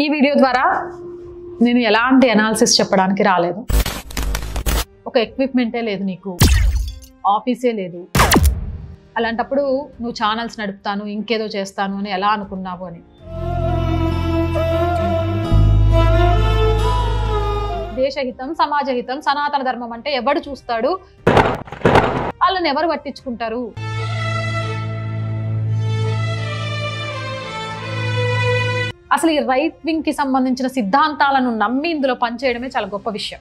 ఈ వీడియో ద్వారా నేను ఎలాంటి అనాలిసిస్ చెప్పడానికి రాలేదు. ఒక ఎక్విప్మెంటే లేదు, నీకు ఆఫీసే లేదు. అలాంటప్పుడు నువ్వు ఛానల్స్ నడుపుతాను, ఇంకేదో చేస్తాను అని ఎలా అనుకున్నావు అని. దేశహితం, సమాజహితం, సనాతన ధర్మం అంటే ఎవడు చూస్తాడు, వాళ్ళని ఎవరు పట్టించుకుంటారు? అసలు ఈ రైట్ వింగ్ కి సంబంధించిన సిద్ధాంతాలను నమ్మి ఇందులో పనిచేయడమే చాలా గొప్ప విషయం.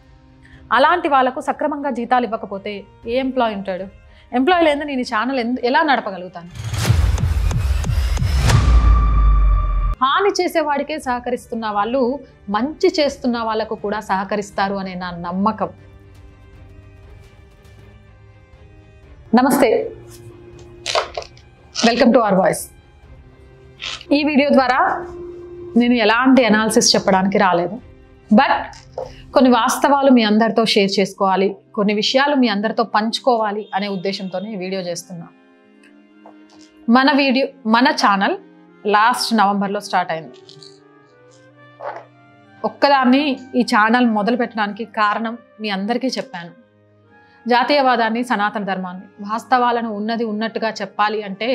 అలాంటి వాళ్ళకు సక్రమంగా జీతాలు ఇవ్వకపోతే ఏ ఎంప్లాయీ ఉంటాడు? ఎంప్లాయీ లేదా నేను ఈ ఛానల్ ఎలా నడపగలుగుతాను? హాని చేసేవాడికే సహకరిస్తున్న వాళ్ళు మంచి చేస్తున్న వాళ్ళకు కూడా సహకరిస్తారు అనే నా నమ్మకం. నమస్తే, వెల్కమ్ టు అవర్ వాయిస్. ఈ వీడియో ద్వారా నేను ఎలాంటి అనాలిసిస్ చెప్పడానికి రాలేదు, బట్ కొన్ని వాస్తవాలు మీ అందరితో షేర్ చేసుకోవాలి, కొన్ని విషయాలు మీ అందరితో పంచుకోవాలి అనే ఉద్దేశంతోనే ఈ వీడియో చేస్తున్నా. మన ఛానల్ లాస్ట్ నవంబర్లో స్టార్ట్ అయింది. ఒక్కదాన్ని ఈ ఛానల్ మొదలు పెట్టడానికి కారణం మీ అందరికీ చెప్పాను. జాతీయవాదాన్ని, సనాతన ధర్మాన్ని, వాస్తవాలను ఉన్నది ఉన్నట్టుగా చెప్పాలి అంటే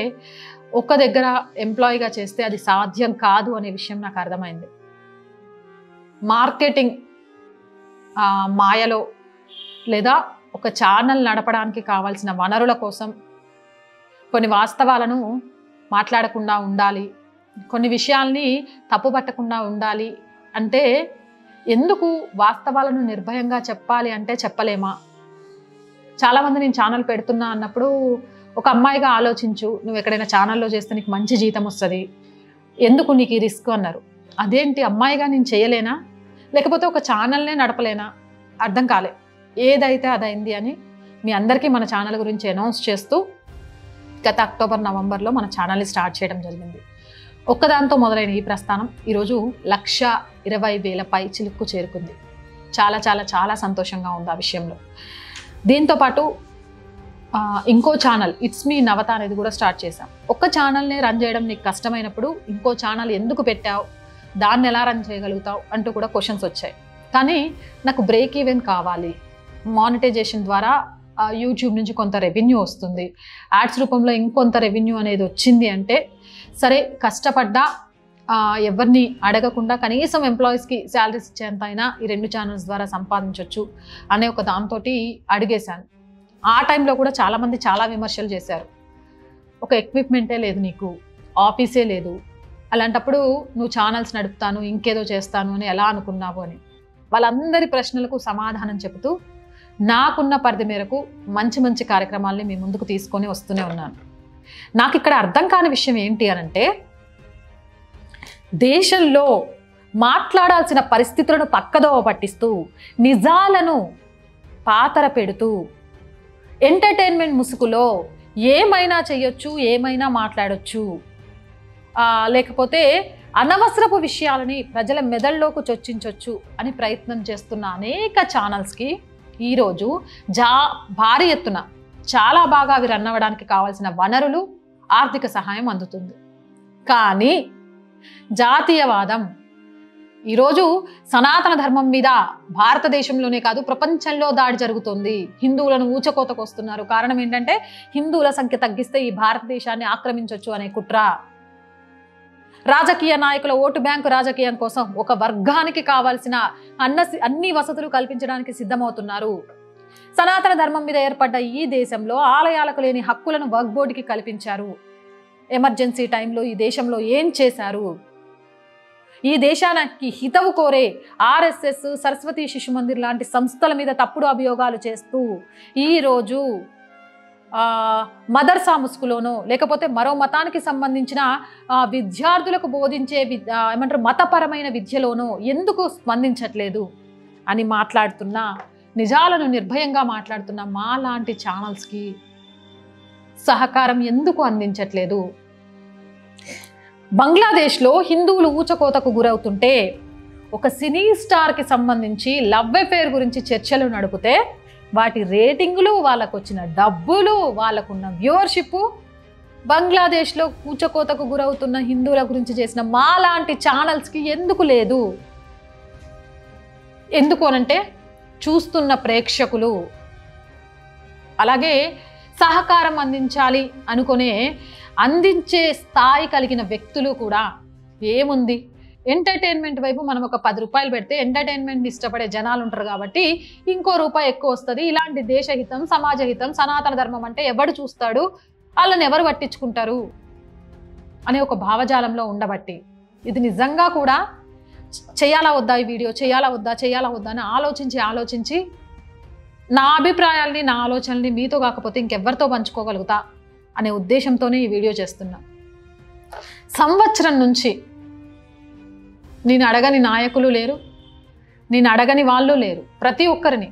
ఒక్క దగ్గర ఎంప్లాయీగా చేస్తే అది సాధ్యం కాదు అనే విషయం నాకు అర్థమైంది. మార్కెటింగ్ మాయలో లేదా ఒక ఛానల్ నడపడానికి కావాల్సిన వనరుల కోసం కొన్ని వాస్తవాలను మాట్లాడకుండా ఉండాలి, కొన్ని విషయాల్ని తప్పుపట్టకుండా ఉండాలి అంటే ఎందుకు వాస్తవాలను నిర్భయంగా చెప్పాలి అంటే చెప్పలేమా? చాలామంది నేను ఛానల్ పెడుతున్నా అన్నప్పుడు ఒక అమ్మాయిగా ఆలోచించు, నువ్వు ఎక్కడైనా ఛానల్లో చేస్తే నీకు మంచి జీతం వస్తుంది, ఎందుకు నీకు ఈ రిస్క్ అన్నారు. అదేంటి, అమ్మాయిగా నేను చేయలేనా, లేకపోతే ఒక ఛానల్నే నడపలేనా? అర్థం కాలే. ఏదైతే అదైంది అని మీ అందరికీ మన ఛానల్ గురించి అనౌన్స్ చేస్తూ గత అక్టోబర్, నవంబర్లో మన ఛానల్ని స్టార్ట్ చేయడం జరిగింది. ఒక్కదాంతో మొదలైన ఈ ప్రస్థానం ఈరోజు 1,20,000 పై చిలుక్కు చేరుకుంది. చాలా చాలా చాలా సంతోషంగా ఉంది ఆ విషయంలో. దీంతోపాటు ఇంకో ఛానల్ ఇట్స్ మీ నవత అనేది కూడా స్టార్ట్ చేశాం. ఒక్క ఛానల్నే రన్ చేయడం నీకు కష్టమైనప్పుడు ఇంకో ఛానల్ ఎందుకు పెట్టావు, దాన్ని ఎలా రన్ చేయగలుగుతావు అంటూ కూడా క్వశ్చన్స్ వచ్చాయి. కానీ నాకు బ్రేక్ ఈవెన్ కావాలి, మానిటైజేషన్ ద్వారా యూట్యూబ్ నుంచి కొంత రెవెన్యూ వస్తుంది, యాడ్స్ రూపంలో ఇంకొంత రెవెన్యూ అనేది వచ్చింది అంటే సరే కష్టపడ్డా ఎవరిని అడగకుండా కనీసం ఎంప్లాయీస్కి శాలరీస్ ఇచ్చేంత అయినా ఈ 2 ఛానల్స్ ద్వారా సంపాదించవచ్చు అనే ఒక దాంతో అడిగేశాను. ఆ టైంలో కూడా చాలామంది చాలా విమర్శలు చేశారు. ఒక ఎక్విప్మెంటే లేదు, నీకు ఆఫీసే లేదు, అలాంటప్పుడు నువ్వు ఛానల్స్ నడుపుతాను, ఇంకేదో చేస్తాను అని ఎలా అనుకున్నావు అని. వాళ్ళందరి ప్రశ్నలకు సమాధానం చెబుతూ నాకున్న పరిధి మేరకు మంచి మంచి కార్యక్రమాల్ని మీ ముందుకు తీసుకొని వస్తూనే ఉన్నాను. నాకు ఇక్కడ అర్థం కాని విషయం ఏంటి అనంటే, దేశంలో మాట్లాడాల్సిన పరిస్థితులను పక్కదోవ పట్టిస్తూ నిజాలను పాతర పెడుతూ ఎంటర్టైన్మెంట్ ముసుగులో ఏమైనా చేయొచ్చు, ఏమైనా మాట్లాడొచ్చు, లేకపోతే అనవసరపు విషయాలని ప్రజల మెదడులోకి చొచ్చించవచ్చు అని ప్రయత్నం చేస్తున్న అనేక ఛానల్స్కి ఈరోజు భారీ ఎత్తున చాలా బాగా అవి రన్ అవ్వడానికి కావాల్సిన వనరులు, ఆర్థిక సహాయం అందుతుంది. కానీ జాతీయవాదం ఈరోజు సనాతన ధర్మం మీద భారతదేశంలోనే కాదు ప్రపంచంలో దాడి జరుగుతుంది. హిందువులను ఊచకోతకు వస్తున్నారు. కారణం ఏంటంటే హిందువుల సంఖ్య తగ్గిస్తే ఈ భారతదేశాన్ని ఆక్రమించవచ్చు అనే కుట్ర. రాజకీయ నాయకుల ఓటు బ్యాంకు రాజకీయం కోసం ఒక వర్గానికి కావాల్సిన అన్ని వసతులు కల్పించడానికి సిద్ధమవుతున్నారు. సనాతన ధర్మం మీద ఏర్పడ్డ ఈ దేశంలో ఆలయాలకు లేని హక్కులను వక్ఫ్ బోర్డుకి కల్పించారు. ఎమర్జెన్సీ టైంలో ఈ దేశంలో ఏం చేశారు? ఈ దేశానికి హితవు కోరే ఆర్ఎస్ఎస్, సరస్వతి శిశు మందిర్ లాంటి సంస్థల మీద తప్పుడు అభియోగాలు చేస్తూ ఈరోజు మదర్సా ముసుగులోనో లేకపోతే మరో మతానికి సంబంధించిన విద్యార్థులకు బోధించే ఏమంటారు మతపరమైన విద్యలోనో ఎందుకు స్పందించట్లేదు అని మాట్లాడుతున్నా, నిజాలను నిర్భయంగా మాట్లాడుతున్న మా లాంటి ఛానల్స్కి సహకారం ఎందుకు అందించట్లేదు? బంగ్లాదేశ్లో హిందువులు ఊచకోతకు గురవుతుంటే ఒక సినీ స్టార్కి సంబంధించి లవ్ అఫేర్ గురించి చర్చలు నడిపితే వాటి రేటింగులు, వాళ్ళకు వచ్చిన డబ్బులు, వాళ్ళకున్న వ్యూవర్షిప్ బంగ్లాదేశ్లో కూచకోతకు గురవుతున్న హిందువుల గురించి చేసిన మాలాంటి ఛానల్స్కి ఎందుకు లేదు? ఎందుకు అనంటే చూస్తున్న ప్రేక్షకులు, అలాగే సహకారం అందించాలి అనుకునే అందించే స్థాయి కలిగిన వ్యక్తులు కూడా ఏముంది, ఎంటర్టైన్మెంట్ వైపు మనం ఒక 10 రూపాయలు పెడితే ఎంటర్టైన్మెంట్ ఇష్టపడే జనాలు ఉంటారు కాబట్టి ఇంకో రూపాయి ఎక్కువ వస్తుంది. ఇలాంటి దేశహితం, సమాజహితం, సనాతన ధర్మం అంటే ఎవడు చూస్తాడు, వాళ్ళని ఎవరు పట్టించుకుంటారు అనే ఒక భావజాలంలో ఉండబట్టి ఇది నిజంగా కూడా చేయాలా వద్దా, ఈ వీడియో చేయాలా వద్దా అని ఆలోచించి నా అభిప్రాయాల్ని, నా ఆలోచనల్ని మీతో కాకపోతే ఇంకెవరితో పంచుకోగలుగుతా అనే ఉద్దేశంతోనే ఈ వీడియో చేస్తున్నా. సంవత్సరం నుంచి నేను అడగని నాయకులు లేరు, నేను అడగని వాళ్ళు లేరు. ప్రతి ఒక్కరిని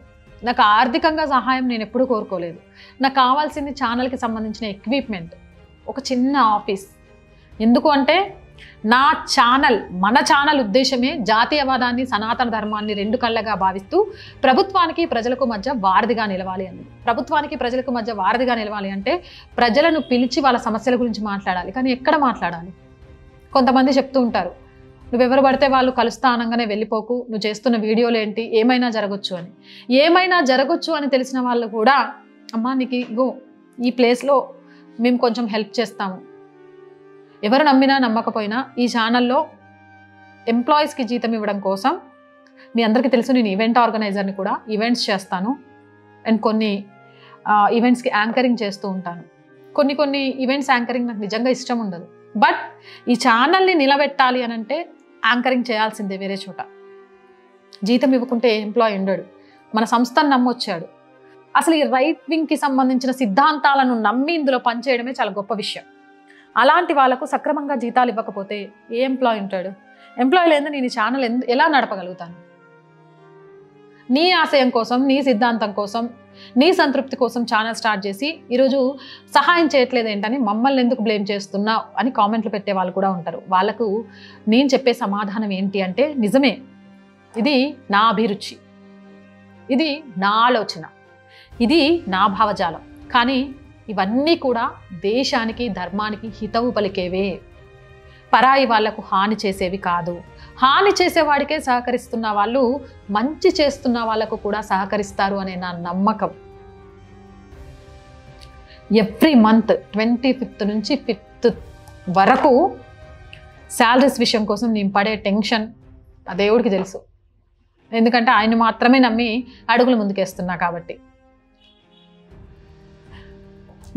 నాకు ఆర్థికంగా సహాయం నేను ఎప్పుడూ కోరుకోలేదు. నాకు కావాల్సింది ఛానల్కి సంబంధించిన ఎక్విప్మెంట్, ఒక చిన్న ఆఫీస్. ఎందుకు అంటే నా ఛానల్, మన ఛానల్ ఉద్దేశమే జాతీయవాదాన్ని, సనాతన ధర్మాన్ని 2 కళ్ళగా భావిస్తూ ప్రభుత్వానికి ప్రజలకు మధ్య వారధిగా నిలవాలి అని. ప్రభుత్వానికి ప్రజలకు మధ్య వారధిగా నిలవాలి అంటే ప్రజలను పిలిచి వాళ్ళ సమస్యల గురించి మాట్లాడాలి. కానీ ఎక్కడ మాట్లాడాలి? కొంతమంది చెప్తూ ఉంటారు, నువ్వెవరు పడితే వాళ్ళు కలుస్తా అనగానే వెళ్ళిపోకు, నువ్వు చేస్తున్న వీడియోలు ఏంటి, ఏమైనా జరగచ్చు అని. ఏమైనా జరగచ్చు అని తెలిసిన వాళ్ళు కూడా అమ్మా నీకు ఇగో ఈ ప్లేస్లో మేము కొంచెం హెల్ప్ చేస్తాము. ఎవరు నమ్మినా నమ్మకపోయినా ఈ ఛానల్లో ఎంప్లాయీస్కి జీతం ఇవ్వడం కోసం, మీ అందరికీ తెలుసు నేను ఈవెంట్ ఆర్గనైజర్ని కూడా, ఈవెంట్స్ చేస్తాను అండ్ కొన్ని ఈవెంట్స్కి యాంకరింగ్ చేస్తూ ఉంటాను. కొన్ని ఈవెంట్స్ యాంకరింగ్ నాకు నిజంగా ఇష్టం ఉండదు. బట్ ఈ ఛానల్ని నిలబెట్టాలి అని అంటే యాంకరింగ్ చేయాల్సిందే వేరే చోట. జీతం ఇవ్వకుంటే ఎంప్లాయీ ఉండడు. మన సంస్థను నమ్మొచ్చాడు. అసలు ఈ రైట్ వింగ్కి సంబంధించిన సిద్ధాంతాలను నమ్మి ఇందులో పనిచేయడమే చాలా గొప్ప విషయం. అలాంటి వాళ్ళకు సక్రమంగా జీతాలు ఇవ్వకపోతే ఏ ఎంప్లాయీ ఉంటాడు? ఎంప్లాయీ లేదు నేను ఈ ఛానల్ ఎలా నడపగలుగుతాను? నీ ఆశయం కోసం, నీ సిద్ధాంతం కోసం, నీ సంతృప్తి కోసం ఛానల్ స్టార్ట్ చేసి ఈరోజు సహాయం చేయట్లేదు ఏంటని మమ్మల్ని ఎందుకు బ్లేమ్ చేస్తున్నావు అని కామెంట్లు పెట్టే వాళ్ళు కూడా ఉంటారు. వాళ్ళకు నేను చెప్పే సమాధానం ఏంటి అంటే, నిజమే, ఇది నా అభిరుచి, ఇది నా ఆలోచన, ఇది నా భావజాలం. కానీ ఇవన్నీ కూడా దేశానికి, ధర్మానికి హితవు పలికేవే, పరాయి వాళ్లకు హాని చేసేవి కాదు. హాని చేసేవాడికే సహకరిస్తున్న వాళ్ళు మంచి చేస్తున్న వాళ్ళకు కూడా సహకరిస్తారు అనే నా నమ్మకం. ఎవ్రీ మంత్ 25th నుంచి 5th వరకు శాలరీస్ విషయం కోసం నేను పడే టెన్షన్ ఆ దేవుడికి తెలుసు. ఎందుకంటే ఆయన మాత్రమే నమ్మి అడుగులు ముందుకేస్తున్నా కాబట్టి.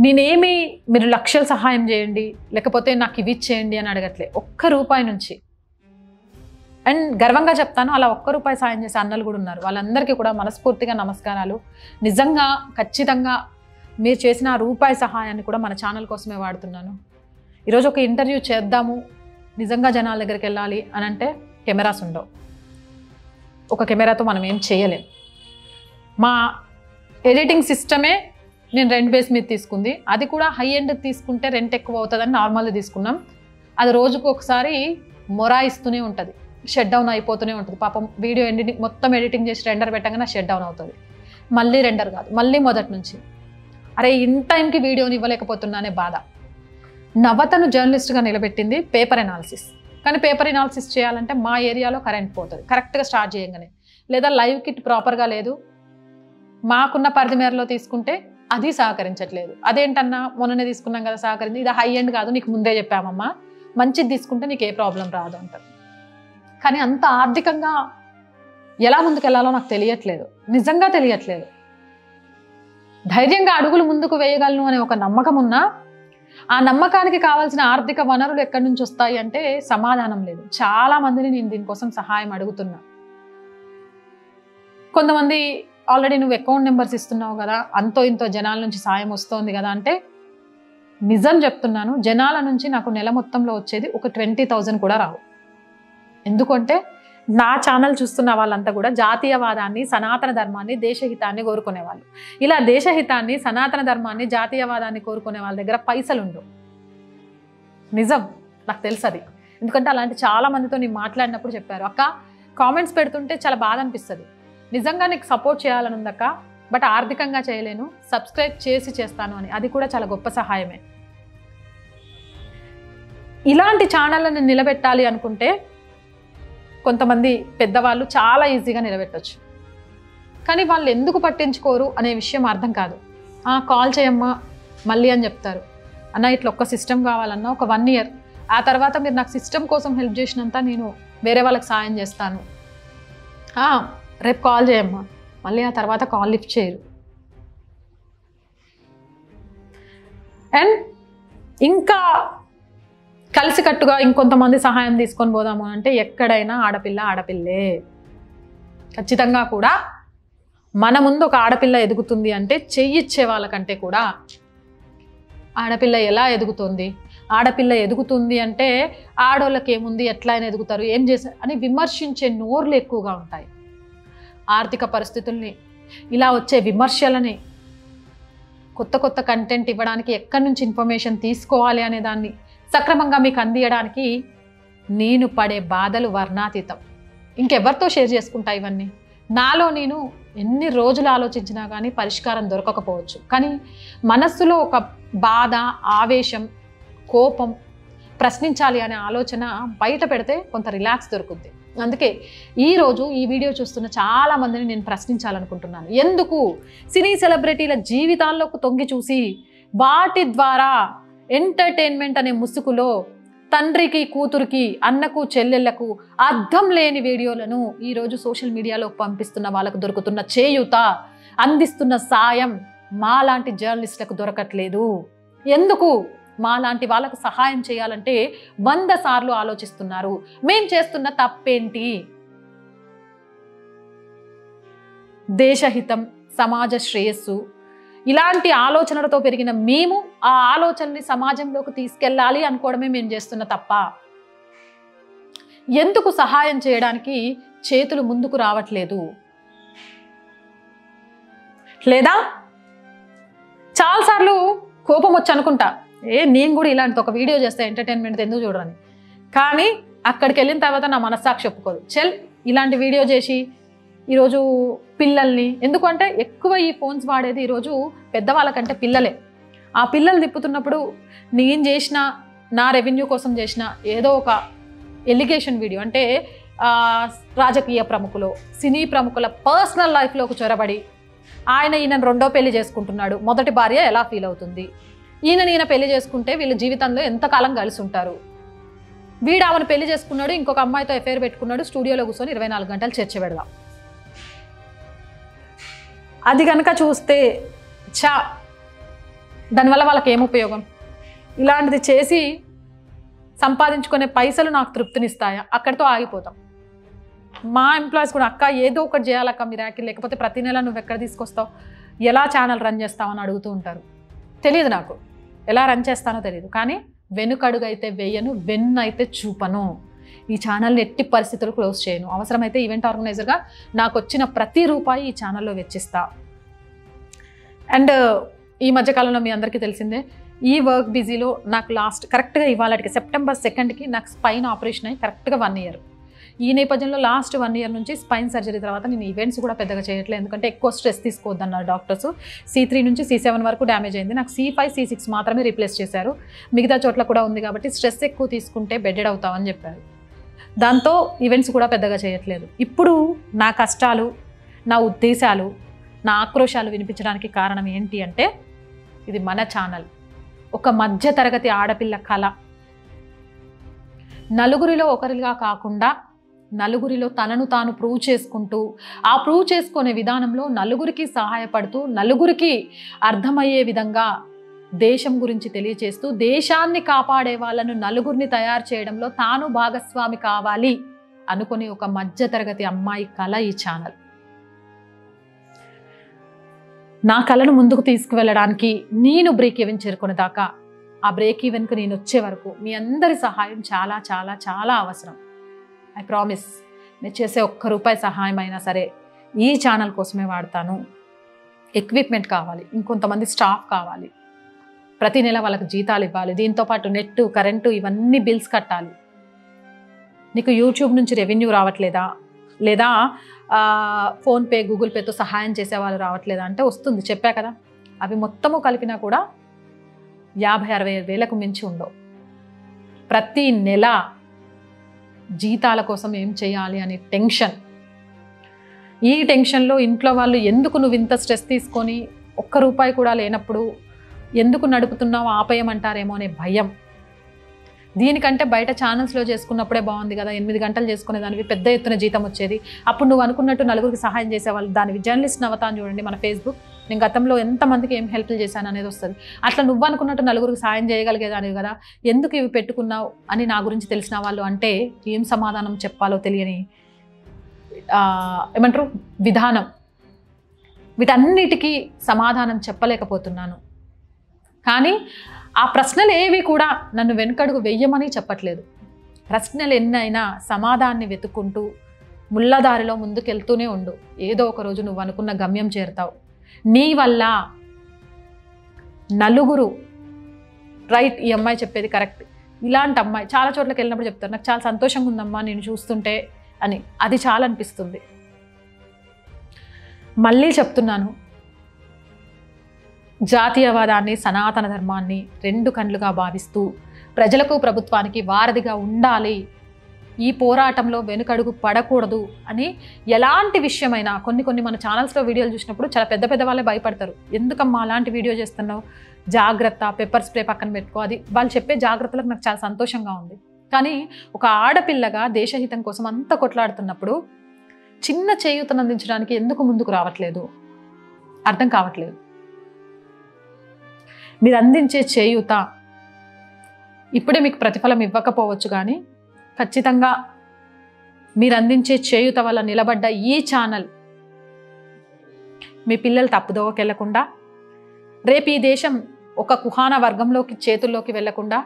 నేనేమి మీరు లక్షలు సహాయం చేయండి, లేకపోతే నాకు ఇవి ఇచ్చేయండి అని అడగట్లే. ₹1 నుంచి. అండ్ గర్వంగా చెప్తాను, అలా ₹1 సాయం చేసే అన్నలు కూడా ఉన్నారు. వాళ్ళందరికీ కూడా మనస్ఫూర్తిగా నమస్కారాలు. నిజంగా ఖచ్చితంగా మీరు చేసిన ₹1 సహాయాన్ని కూడా మన ఛానల్ కోసమే వాడుతున్నాను. ఈరోజు ఒక ఇంటర్వ్యూ చేద్దాము, నిజంగా జనాల దగ్గరికి వెళ్ళాలి అని అంటే కెమెరాస్ ఉండవు. ఒక కెమెరాతో మనం ఏం చేయలేం. మా ఎడిటింగ్ సిస్టమే నేను రెంట్ బేస్ మీద తీసుకుంది. అది కూడా హై ఎండ్ తీసుకుంటే రెంట్ ఎక్కువ అవుతుందని నార్మల్గా తీసుకున్నాం. అది రోజుకు ఒకసారి మొరాయిస్తూనే ఉంటుంది, షట్ డౌన్ అయిపోతూనే ఉంటుంది. పాపం వీడియో మొత్తం ఎడిటింగ్ చేసి రెండర్ పెట్టగానే షట్ డౌన్ అవుతుంది. మళ్ళీ రెండర్ కాదు, మళ్ళీ మొదటి నుంచి. అరే ఇన్ టైంకి వీడియోని ఇవ్వలేకపోతున్నా అనే బాధ. నవతను జర్నలిస్ట్గా నిలబెట్టింది పేపర్ ఎనాలిసిస్. కానీ పేపర్ ఎనాలిసిస్ చేయాలంటే మా ఏరియాలో కరెంట్ పోతుంది కరెక్ట్గా స్టార్ట్ చేయగానే, లేదా లైవ్ కిట్ ప్రాపర్గా లేదు. మాకున్న పరిధి మేరలో తీసుకుంటే అది సహకరించట్లేదు. అదేంటన్నా మొన్ననే తీసుకున్నాం కదా సహకరించి, ఇది హై ఎండ్ కాదు నీకు ముందే చెప్పామమ్మా, మంచిది తీసుకుంటే నీకు ఏ ప్రాబ్లం రాదు అంటారు. కానీ అంత ఆర్థికంగా ఎలా ముందుకెళ్లాలో నాకు తెలియట్లేదు, నిజంగా తెలియట్లేదు. ధైర్యంగా అడుగులు ముందుకు వేయగలను అనే ఒక నమ్మకం ఉన్నా ఆ నమ్మకానికి కావాల్సిన ఆర్థిక వనరులు ఎక్కడి నుంచి వస్తాయి అంటే సమాధానం లేదు. చాలా మందిని నేను దీనికోసం సహాయం అడుగుతున్నా. కొంతమంది ఆల్రెడీ నువ్వు అకౌంట్ నెంబర్స్ ఇస్తున్నావు కదా, అంతో ఇంతో జనాల నుంచి సాయం వస్తుంది కదా అంటే, నిజం చెప్తున్నాను, జనాల నుంచి నాకు నెల మొత్తంలో వచ్చేది ఒక 20,000 కూడా రావు. ఎందుకంటే నా ఛానల్ చూస్తున్న వాళ్ళంతా కూడా జాతీయవాదాన్ని, సనాతన ధర్మాన్ని, దేశహితాన్ని కోరుకునే వాళ్ళు. ఇలా దేశహితాన్ని, సనాతన ధర్మాన్ని, జాతీయవాదాన్ని కోరుకునే వాళ్ళ దగ్గర పైసలు ఉండవు. నిజం, నాకు తెలుసు అది. ఎందుకంటే అలాంటి చాలా మందితో నేను మాట్లాడినప్పుడు చెప్పారు, అక్క కామెంట్స్ పెడుతుంటే చాలా బాధ అనిపిస్తుంది, నిజంగా నీకు సపోర్ట్ చేయాలని ఉందక్క, బట్ ఆర్థికంగా చేయలేను, సబ్స్క్రైబ్ చేసి చేస్తాను అని. అది కూడా చాలా గొప్ప సహాయమే. ఇలాంటి ఛానళ్ళని నిలబెట్టాలి అనుకుంటే కొంతమంది పెద్దవాళ్ళు చాలా ఈజీగా నిలబెట్టవచ్చు. కానీ వాళ్ళు ఎందుకు పట్టించుకోరు అనే విషయం అర్థం కాదు. కాల్ చేయమ్మా మళ్ళీ అని చెప్తారు. అన్న ఇట్లా ఒక్క సిస్టమ్ కావాలన్నా ఒక 1 year, ఆ తర్వాత మీరు నాకు సిస్టమ్ కోసం హెల్ప్ చేసినంత నేను వేరే వాళ్ళకి సాయం చేస్తాను, రేపు కాల్ చేయమ్మా, మళ్ళీ ఆ తర్వాత కాల్ లిఫ్ట్ చేయరు. అండ్ ఇంకా కలిసికట్టుగా ఇంకొంతమంది సహాయం తీసుకొని పోదాము అంటే ఎక్కడైనా ఆడపిల్లే. ఖచ్చితంగా కూడా మన ముందు ఒక ఆడపిల్ల ఎదుగుతుంది అంటే చెయ్యిచ్చే వాళ్ళకంటే కూడా ఆడపిల్ల ఎలా ఎదుగుతుంది, ఆడపిల్ల ఎదుగుతుంది అంటే ఆడోళ్ళకి ఏముంది, ఎట్లా అయినా ఎదుగుతారు, ఏం చేశారు అని విమర్శించే నోర్లు ఎక్కువగా ఉంటాయి. ఆర్థిక పరిస్థితుల్ని, ఇలా వచ్చే విమర్శలని, కొత్త కంటెంట్ ఇవ్వడానికి ఎక్కడి నుంచి ఇన్ఫర్మేషన్ తీసుకోవాలి అనే దాన్ని సక్రమంగా మీకు అందియడానికి నేను పడే బాధలు వర్ణాతీతం. ఇంకెవరితో షేర్ చేసుకుంటా ఇవన్నీ? నాలో నేను ఎన్ని రోజులు ఆలోచించినా కానీ పరిష్కారం దొరకకపోవచ్చు. కానీ మనస్సులో ఒక బాధ, ఆవేశం, కోపం, ప్రశ్నించాలి అనే ఆలోచన బయట పెడితే కొంత రిలాక్స్ దొరుకుద్ది. అందుకే ఈరోజు ఈ వీడియో చూస్తున్న చాలా మందిని నేను ప్రశ్నించాలనుకుంటున్నాను. ఎందుకు సినీ సెలబ్రిటీల జీవితాల్లోకి తొంగి చూసి వాటి ద్వారా ఎంటర్టైన్మెంట్ అనే ముసుగులో తండ్రికి, కూతురికి, అన్నకు, చెల్లెళ్లకు అర్థం లేని వీడియోలను ఈరోజు సోషల్ మీడియాలో పంపిస్తున్న వాళ్ళకు దొరుకుతున్న చేయూత, అందిస్తున్న సాయం మాలాంటి జర్నలిస్టులకు దొరకట్లేదు? ఎందుకు? మాలాంటి వాళ్ళకు సహాయం చేయాలంటే 100 సార్లు ఆలోచిస్తున్నారు. మేం చేస్తున్న తప్పేంటి? దేశహితం, సమాజ శ్రేయస్సు ఇలాంటి ఆలోచనలతో పెరిగిన మేము ఆ ఆలోచనని సమాజంలోకి తీసుకెళ్ళాలి అనుకోవడమే మేము చేస్తున్న తప్ప. ఎందుకు సహాయం చేయడానికి చేతులు ముందుకు రావట్లేదు? లేదా చాలాసార్లు కోపం వచ్చి అనుకుంటా, నేను కూడా ఇలాంటి ఒక వీడియో చేస్తే ఎంటర్టైన్మెంట్ ఎందుకు చూడరని. కానీ అక్కడికి వెళ్ళిన తర్వాత నా మనస్సాక్షి ఒప్పుకోదు. ఇలాంటి వీడియో చేసి ఈరోజు పిల్లల్ని, ఎందుకంటే ఎక్కువ ఈ ఫోన్స్ వాడేది ఈరోజు పెద్దవాళ్ళకంటే పిల్లలే. ఆ పిల్లలు తిప్పుతున్నప్పుడు నేను చేసిన, నా రెవెన్యూ కోసం చేసిన ఏదో ఒక ఎలిగేషన్ వీడియో, అంటే రాజకీయ ప్రముఖులు, సినీ ప్రముఖుల పర్సనల్ లైఫ్లోకి చొరబడి ఈయన 2వ పెళ్లి చేసుకుంటున్నాడు, మొదటి భార్య ఎలా ఫీల్ అవుతుంది, ఈయన పెళ్లి చేసుకుంటే వీళ్ళ జీవితంలో ఎంతకాలం కలిసి ఉంటారు, వీడు ఆమెను పెళ్లి చేసుకున్నాడు, ఇంకొక అమ్మాయితో ఎఫైర్ పెట్టుకున్నాడు, స్టూడియోలో కూర్చొని 24 గంటలు చర్చ పెడదాం. అది కనుక చూస్తే దానివల్ల వాళ్ళకి ఏం ఉపయోగం? ఇలాంటిది చేసి సంపాదించుకునే పైసలు నాకు తృప్తినిస్తాయా? అక్కడితో ఆగిపోతాం. మా ఎంప్లాయీస్ కూడా, అక్క ఏదో ఒకటి చేయాలక్క మిరాకిల్, లేకపోతే ప్రతి నెల నువ్వు ఎక్కడ తీసుకొస్తావు, ఎలా ఛానల్ రన్ చేస్తావు అని అడుగుతూ ఉంటారు. తెలియదు నాకు, ఎలా రన్ చేస్తానో తెలియదు. కానీ వెనుకడుగు అయితే వేయను, వెన్నైతే చూపను. ఈ ఛానల్ని ఎట్టి పరిస్థితులు క్లోజ్ చేయను. అవసరమైతే ఈవెంట్ ఆర్గనైజర్గా నాకు వచ్చిన ప్రతి రూపాయి ఈ ఛానల్లో వెచ్చిస్తా. అండ్ ఈ మధ్యకాలంలో మీ అందరికీ తెలిసిందే, ఈ వర్క్ బిజీలో నాకు కరెక్ట్గా ఇవాళకి September 2కి నాకు స్పైన్ ఆపరేషన్ అయ్యి కరెక్ట్గా 1 year. ఈ నేపథ్యంలో లాస్ట్ 1 year నుంచి స్పైన్ సర్జరీ తర్వాత నేను ఈవెంట్స్ కూడా పెద్దగా చేయట్లేదు. ఎందుకంటే ఎక్కువ స్ట్రెస్ తీసుకోవద్దన్నారు డాక్టర్స్. C3 నుంచి C7 వరకు డ్యామేజ్ అయింది. నాకు C5, C6 మాత్రమే రీప్లేస్ చేశారు. మిగతా చోట్ల కూడా ఉంది కాబట్టి స్ట్రెస్ ఎక్కువ తీసుకుంటే బెడెడ్ అవుతామని చెప్పారు. దాంతో ఈవెంట్స్ కూడా పెద్దగా చేయట్లేదు. ఇప్పుడు నా కష్టాలు, నా ఉద్దేశాలు, నా ఆక్రోశాలు వినిపించడానికి కారణం ఏంటి అంటే, ఇది మన ఛానల్, ఒక మధ్యతరగతి ఆడపిల్ల కళ. నలుగురిలో ఒకరిగా కాకుండా నలుగురిలో తనను తాను ప్రూవ్ చేసుకుంటూ, ఆ ప్రూవ్ చేసుకునే విధానంలో నలుగురికి సహాయపడుతూ, నలుగురికి అర్థమయ్యే విధంగా దేశం గురించి తెలియచేస్తూ, దేశాన్ని కాపాడే వాళ్ళను నలుగురిని తయారు చేయడంలో తాను భాగస్వామి కావాలి అనుకునే ఒక మధ్యతరగతి అమ్మాయి కళ ఈ ఛానల్. నా కళను ముందుకు తీసుకువెళ్ళడానికి నేను బ్రేక్ ఈవెన్ చేరుకునే దాకా, ఆ బ్రేక్ ఈవెన్కు నేను వచ్చే వరకు మీ అందరి సహాయం చాలా చాలా చాలా అవసరం. ఐ ప్రామిస్, నేను చేసే ₹1 సహాయం అయినా సరే ఈ ఛానల్ కోసమే వాడతాను. ఎక్విప్మెంట్ కావాలి, ఇంకొంతమంది స్టాఫ్ కావాలి, ప్రతి నెల వాళ్ళకి జీతాలు ఇవ్వాలి, దీంతోపాటు నెట్, కరెంటు ఇవన్నీ బిల్స్ కట్టాలి. నీకు యూట్యూబ్ నుంచి రెవెన్యూ రావట్లేదా, లేదా ఫోన్పే, గూగుల్ పేతో సహాయం చేసేవాళ్ళు రావట్లేదా అంటే వస్తుంది, చెప్పా కదా. అవి మొత్తము కలిపినా కూడా 50-60 వేలకు మించి ఉండవు. ప్రతి నెల జీతాల కోసం ఏం చేయాలి అనే టెన్షన్. ఈ టెన్షన్లో ఇంట్లో వాళ్ళు ఎందుకు నువ్వు ఇంత స్ట్రెస్ తీసుకొని ఒక్క రూపాయి కూడా లేనప్పుడు ఎందుకు నడుపుతున్నావు, ఆపేయమంటారేమో అనే భయం. దీనికంటే బయట ఛానల్స్లో చేసుకున్నప్పుడే బాగుంది కదా, 8 గంటలు చేసుకునేదానివి, పెద్ద ఎత్తున జీతం వచ్చేది, అప్పుడు నువ్వు అనుకున్నట్టు నలుగురికి సహాయం చేసేవాళ్ళు, దానివి జర్నలిస్ట్ అవతాను చూడండి మన ఫేస్బుక్, నేను గతంలో ఎంతమందికి ఏం హెల్ప్లు చేశాను అనేది వస్తుంది. అట్లా నువ్వు అనుకున్నట్టు నలుగురికి సహాయం చేయగలిగేదానివి కదా, ఎందుకు ఇవి పెట్టుకున్నావు అని నా గురించి తెలిసిన వాళ్ళు అంటే ఏం సమాధానం చెప్పాలో తెలియని ఏమంటారు విధానం. వీటన్నిటికీ సమాధానం చెప్పలేకపోతున్నాను. కానీ ఆ ప్రశ్నలు ఏవి కూడా నన్ను వెనుకడుగు వెయ్యమని చెప్పట్లేదు. ప్రశ్నలు ఎన్నైనా సమాధానాన్ని వెతుక్కుంటూ ముళ్ళదారిలో ముందుకెళ్తూనే ఉండు. ఏదో ఒక రోజు నువ్వు అనుకున్న గమ్యం చేరుతావు. నీ వల్ల నలుగురు రైట్, ఈ అమ్మాయి చెప్పేది కరెక్ట్, ఇలాంటి అమ్మాయి చాలా చోట్లకి వెళ్ళినప్పుడు చెప్తారు, నాకు చాలా సంతోషంగా ఉందమ్మా నేను చూస్తుంటే అని. అది చాలా అనిపిస్తుంది. మళ్ళీ చెప్తున్నాను, జాతీయవాదాన్ని సనాతన ధర్మాన్ని 2 కళ్ళుగా భావిస్తూ ప్రజలకు ప్రభుత్వానికి వారధిగా ఉండాలి, ఈ పోరాటంలో వెనుకడుగు పడకూడదు అని ఎలాంటి విషయమైనా కొన్ని మన ఛానల్స్లో వీడియోలు చూసినప్పుడు చాలా పెద్ద వాళ్ళే భయపడతారు. ఎందుకమ్మా అలాంటి వీడియో చేస్తున్నావు, జాగ్రత్త, పెప్పర్ స్ప్రే పక్కన పెట్టుకో, అది వాళ్ళు చెప్పే జాగ్రత్తలకు నాకు చాలా సంతోషంగా ఉంది. కానీ ఒక ఆడపిల్లగా దేశహితం కోసం అంత కొట్లాడుతున్నప్పుడు చిన్న చేయూతను అందించడానికి ఎందుకు ముందుకు రావట్లేదు అర్థం కావట్లేదు. మీరు అందించే చేయూత ఇప్పుడే మీకు ప్రతిఫలం ఇవ్వకపోవచ్చు, కానీ ఖచ్చితంగా మీరు అందించే చేయూత వల్ల నిలబడ్డ ఈ ఛానల్ మీ పిల్లలు తప్పుదోవకెళ్లకుండా, రేపు ఈ దేశం ఒక కుహాన వర్గంలోకి చేతుల్లోకి వెళ్లకుండా,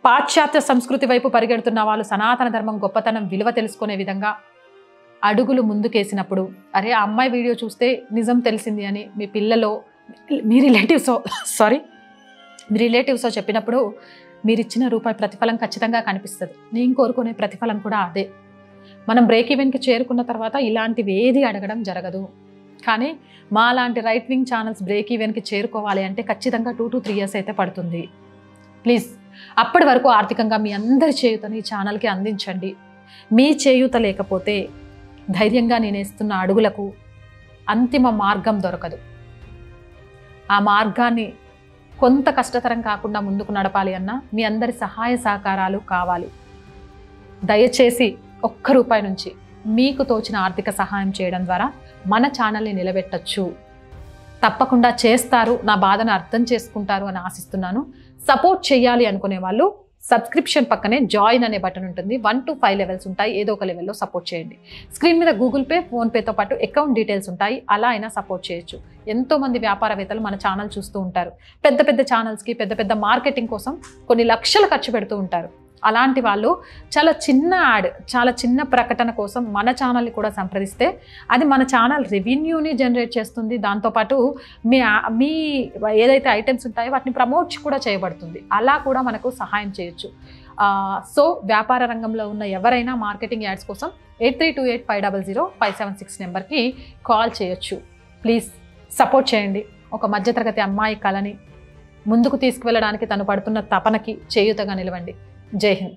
పాశ్చాత్య సంస్కృతి వైపు పరిగెడుతున్న వాళ్ళు సనాతన ధర్మం గొప్పతనం విలువ తెలుసుకునే విధంగా అడుగులు ముందుకేసినప్పుడు, అరే ఆ అమ్మాయి వీడియో చూస్తే నిజం తెలిసింది అని మీ పిల్లలో మీ రిలేటివ్సో చెప్పినప్పుడు మీరు ఇచ్చిన రూపాయి ప్రతిఫలం ఖచ్చితంగా కనిపిస్తుంది. నేను కోరుకునే ప్రతిఫలం కూడా అదే. మనం బ్రేక్ ఈవెన్కి చేరుకున్న తర్వాత ఇలాంటివి ఏది అడగడం జరగదు. కానీ మా లాంటి రైట్ వింగ్ ఛానల్స్ బ్రేక్ ఈవెన్కి చేరుకోవాలి అంటే ఖచ్చితంగా 2 to 3 years అయితే పడుతుంది. ప్లీజ్ అప్పటి వరకు ఆర్థికంగా మీ అందరి చేయూతని ఈ ఛానల్కి అందించండి. మీ చేయూత లేకపోతే ధైర్యంగా నేను వేస్తున్న అడుగులకు అంతిమ మార్గం దొరకదు. ఆ మార్గాన్ని కొంత కష్టతరం కాకుండా ముందుకు నడపాలి అన్నా మీ అందరి సహాయ సహకారాలు కావాలి. దయచేసి ₹1 నుంచి మీకు తోచిన ఆర్థిక సహాయం చేయడం ద్వారా మన ఛానల్ని నిలబెట్టచ్చు. తప్పకుండా చేస్తారు, నా బాధను అర్థం చేసుకుంటారు అని ఆశిస్తున్నాను. సపోర్ట్ చేయాలి అనుకునే వాళ్ళు సబ్స్క్రిప్షన్ పక్కనే జాయిన్ అనే బటన్ ఉంటుంది. 1 to 5 లెవెల్స్ ఉంటాయి. ఏదో ఒక లెవెల్లో సపోర్ట్ చేయండి. స్క్రీన్ మీద గూగుల్ పే, ఫోన్పేతో పాటు అకౌంట్ డీటెయిల్స్ ఉంటాయి. అలా అయినా సపోర్ట్ చేయొచ్చు. ఎంతోమంది వ్యాపారవేత్తలు మన ఛానల్ చూస్తూ ఉంటారు. పెద్ద ఛానల్స్కి పెద్ద మార్కెటింగ్ కోసం కొన్ని లక్షలు ఖర్చు పెడుతూ ఉంటారు. అలాంటి వాళ్ళు చాలా చిన్న యాడ్, చాలా చిన్న ప్రకటన కోసం మన ఛానల్ని కూడా సంప్రదిస్తే అది మన ఛానల్ రెవెన్యూని జనరేట్ చేస్తుంది. దాంతోపాటు మీ ఏదైతే ఐటమ్స్ ఉంటాయో వాటిని ప్రమోట్ కూడా చేయబడుతుంది. అలా కూడా మనకు సహాయం చేయొచ్చు. సో వ్యాపార రంగంలో ఉన్న ఎవరైనా మార్కెటింగ్ యాడ్స్ కోసం 8328500576 నెంబర్కి కాల్ చేయొచ్చు. ప్లీజ్ సపోర్ట్ చేయండి. ఒక మధ్యతరగతి అమ్మాయి కళని ముందుకు తీసుకువెళ్ళడానికి తను పడుతున్న తపనకి చేయూతగా నిలవండి. జై హింద్.